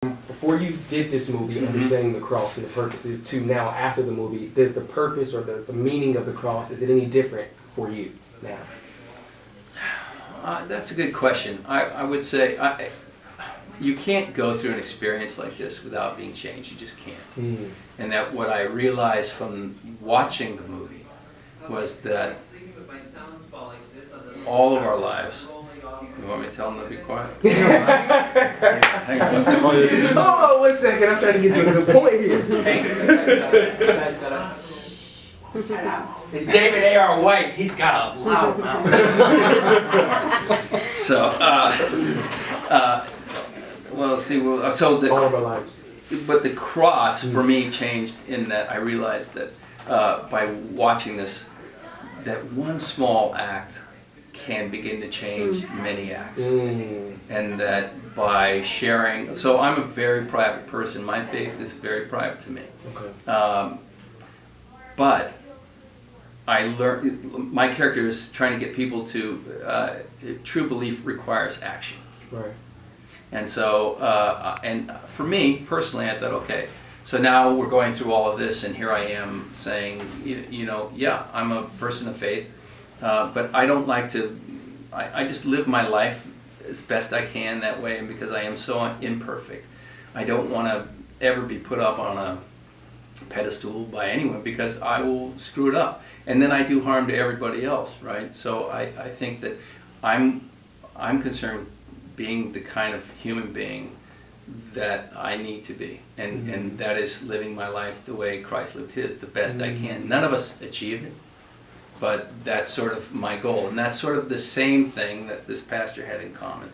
Before you did this movie, understanding the cross and the purposes, to now after the movie, does the purpose or the meaning of the cross, is it any different for you now? That's a good question. I would say you can't go through an experience like this without being changed. You just can't. And that what I realized from watching the movie was that all of our lives. You want me to tell them to be quiet? Hang on 1 second. Oh, 1 second. I'm trying to get to a good point here. It's David A.R. White. He's got a loud mouth. So, well, see, so the all of our lives. But the cross for me changed in that I realized that by watching this, that one small act can begin to change many acts. And that by sharing, so I'm a very private person. My faith is very private to me. Okay. But I learned, my character is trying to get people to, true belief requires action. Right. And so, and for me personally, I thought, okay, so now we're going through all of this, and here I am saying, you know, yeah, I'm a person of faith, but I don't like to, I just live my life as best I can that way, and because I am so imperfect, I don't want to ever be put up on a pedestal by anyone, because I will screw it up, and then I do harm to everybody else, right? So I think that I'm concerned with being the kind of human being that I need to be, and that is living my life the way Christ lived his, the best I can. None of us achieved it, but that's sort of my goal, and that's sort of the same thing that this pastor had in common.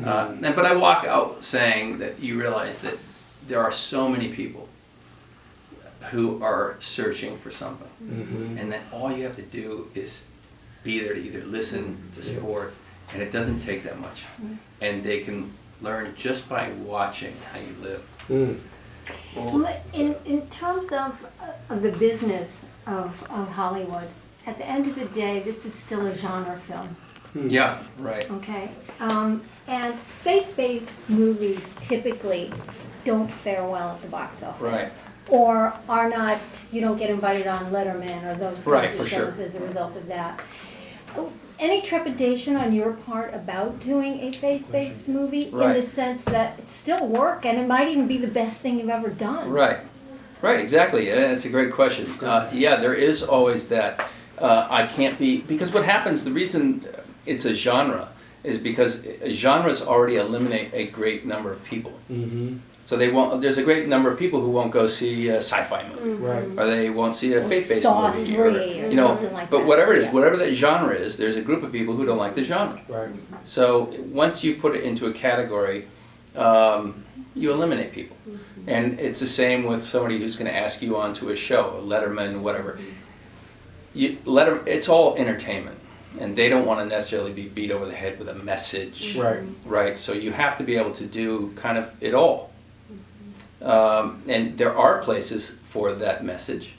But I walk out saying that you realize that there are so many people who are searching for something, and that all you have to do is be there to either listen, to support, and it doesn't take that much, and they can learn just by watching how you live. Well, in terms of the business of Hollywood, at the end of the day, this is still a genre film. Yeah, right. Okay, and faith-based movies typically don't fare well at the box office. Right. Or are not, you don't get invited on Letterman or those Right, kinds of for sure. shows as a result of that. Any trepidation on your part about doing a faith-based movie in Right. the sense that it's still work and it might even be the best thing you've ever done? Right, right, exactly. That's a great question. Yeah, there is always that. I can't be, because what happens, the reason it's a genre is because genres already eliminate a great number of people. So they won't. There's a great number of people who won't go see a sci-fi movie, Right. or they won't see a faith-based Saw movie, 3 or or something like but that. whatever it is, Yeah. whatever that genre is, there's a group of people who don't like the genre. Right. So once you put it into a category, you eliminate people. And it's the same with somebody who's going to ask you onto a show, a Letterman, whatever. It's all entertainment, and they don't want to necessarily be beat over the head with a message. Right. Right. So you have to be able to do kind of it all. And there are places for that message,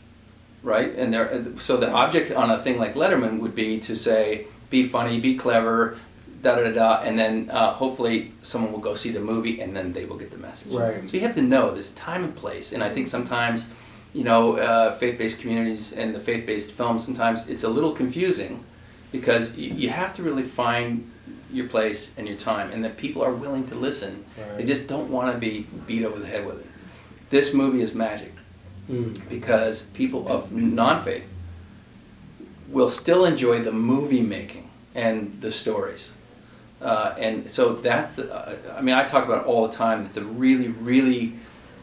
right? And so the object on a thing like Letterman would be to say, be funny, be clever, da da da da, and then hopefully someone will go see the movie, and then they will get the message. Right. So you have to know there's a time and place, and I think sometimes, you know, faith-based communities and the faith-based films, sometimes it's a little confusing, because you have to really find your place and your time, and that people are willing to listen. Right. They just don't want to be beat over the head with it. This movie is magic, because people of non-faith will still enjoy the movie making and the stories. And so that's I mean, I talk about it all the time, that the really, really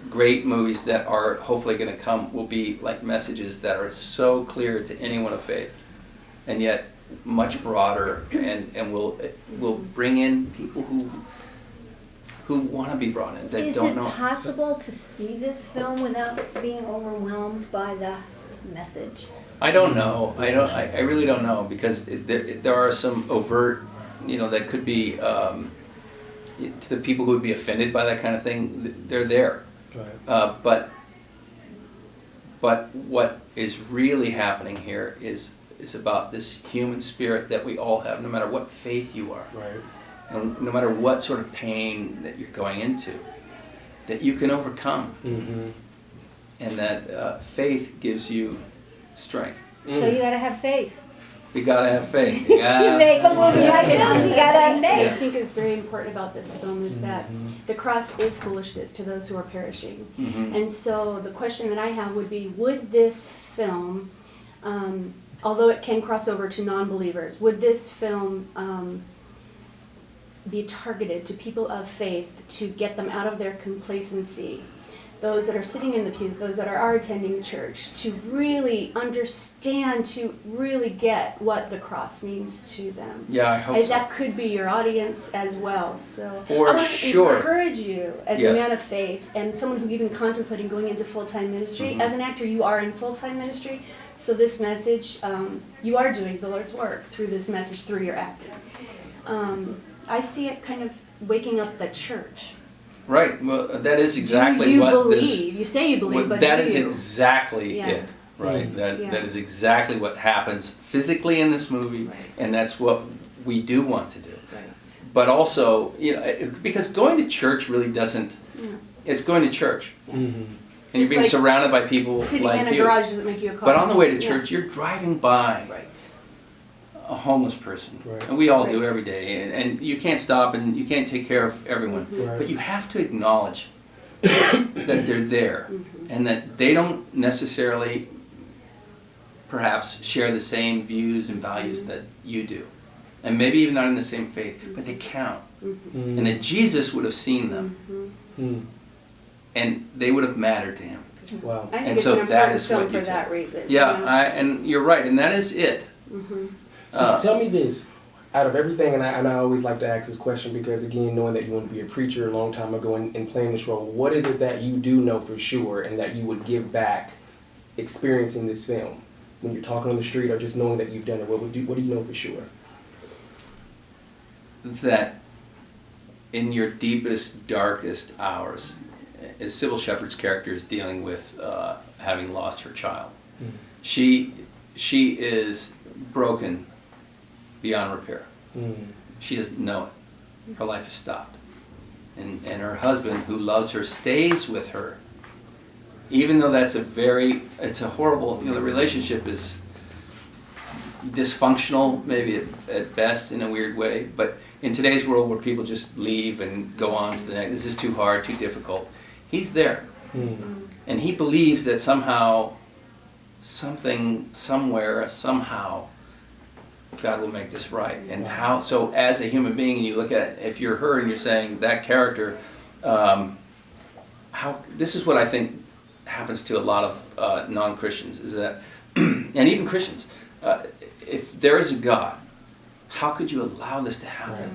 great movies that are hopefully going to come will be like messages that are so clear to anyone of faith, and yet much broader, and will bring in people who want to be brought in, that don't know. Is it possible to see this film without being overwhelmed by the message? I don't know. I really don't know, because there are some overt, you know, that could be to the people who would be offended by that kind of thing. They're there, Right. but what is really happening here is about this human spirit that we all have, no matter what faith you are, Right. and no matter what sort of pain that you're going into. that you can overcome, Mm-hmm. and that faith gives you strength. So you gotta have faith. You gotta have faith. You make a movie like this, you gotta have What I faith. think is very important about this film is that the cross is foolishness to those who are perishing. Mhm. And so the question that I have would be, would this film, although it can cross over to non-believers, would this film be targeted to people of faith to get them out of their complacency? Those that are sitting in the pews, those that are attending church, to really understand, to really get what the cross means to them. Yeah, I hope And so. that could be your audience as well. So For I want sure. to encourage you as Yes. a man of faith and someone who even contemplating going into full-time ministry. Mhm. As an actor, you are in full-time ministry, so this message, you are doing the Lord's work through this message, through your acting. I see it kind of waking up the church. Right. Well, that is exactly Do you what believe? this. You say you believe, but that do is you? exactly Yeah. it. Right. That Yeah. that is exactly what happens physically in this movie, Right. and that's what we do want to do. Right. But also, because going to church really doesn't. Yeah. It's going to church, Mm-hmm. and you're Just being like surrounded by people Sitting like in a you. garage doesn't make you a car. But on the way to Yeah. church, you're driving by Right. a homeless person, Right. and we all do Right. every day. And you can't stop, and you can't take care of everyone, Right. but you have to acknowledge that they're there, and that they don't necessarily, perhaps, share the same views and values that you do, and maybe even not in the same faith, but they count, Mm-hmm. and that Jesus would have seen them, Mm. and they would have mattered to him. Wow. I think And it's so an that important is film what for you that reason. Yeah, you know? and you're right, and that is it. Mhm. So tell me this, out of everything, and I always like to ask this question because, again, knowing that you want to be a preacher a long time ago and playing this role, what is it that you do know for sure and that you would give back experiencing this film? When you're talking on the street or just knowing that you've done it, what do you know for sure? That in your deepest, darkest hours, as Sybil Shepherd's character is dealing with having lost her child, she is broken beyond repair. Mm. She doesn't know it. Her life has stopped. And her husband, who loves her, stays with her. Even though it's a horrible, the relationship is dysfunctional, maybe at best in a weird way, but in today's world where people just leave and go on to the next, this is too hard, too difficult, he's there. Mm. And he believes that somehow, something, somewhere, somehow, God will make this right. And how, so as a human being, and you look at it, if you're her and you're saying that character, this is what I think happens to a lot of non-Christians, is that, and even Christians, if there is a God, how could you allow this to happen? Right.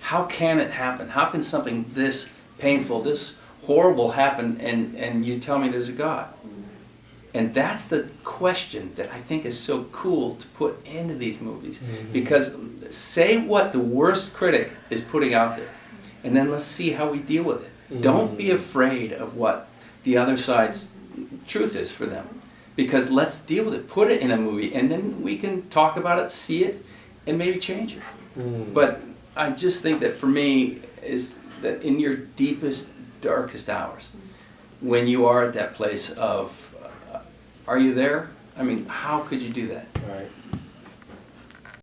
How can it happen? How can something this painful, this horrible happen, and you tell me there's a God? And that's the question that I think is so cool to put into these movies. Mhm. Because say what the worst critic is putting out there, and then let's see how we deal with it. Don't be afraid of what the other side's truth is for them. Because let's deal with it. Put it in a movie, and then we can talk about it, see it, and maybe change it. Mm. But I just think that for me, is that in your deepest, darkest hours, when you are at that place of, are you there? I mean, how could you do that? Right.